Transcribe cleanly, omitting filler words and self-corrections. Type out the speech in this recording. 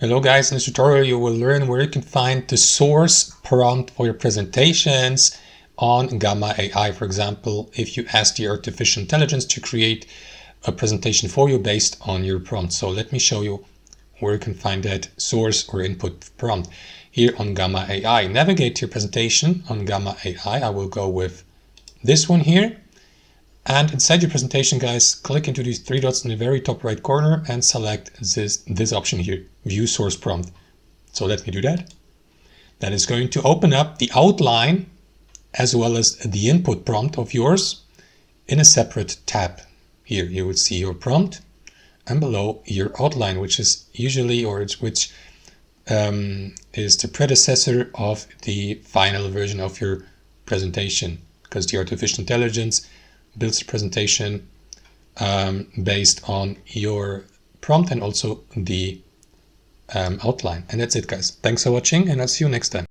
Hello guys, in this tutorial you will learn where you can find the source prompt for your presentations on Gamma AI. For example, if you ask the artificial intelligence to create a presentation for you based on your prompt. So let me show you where you can find that source or input prompt here on Gamma AI. Navigate to your presentation on Gamma AI. I will go with this one here. And inside your presentation, guys, click into these three dots in the very top right corner and select this option here, View Source Prompt. So let me do that. That is going to open up the outline as well as the input prompt of yours in a separate tab. Here you will see your prompt and below your outline, which is usually, which is the predecessor of the final version of your presentation, because the artificial intelligence builds the presentation based on your prompt and also the outline. And that's it, guys. Thanks for watching, and I'll see you next time.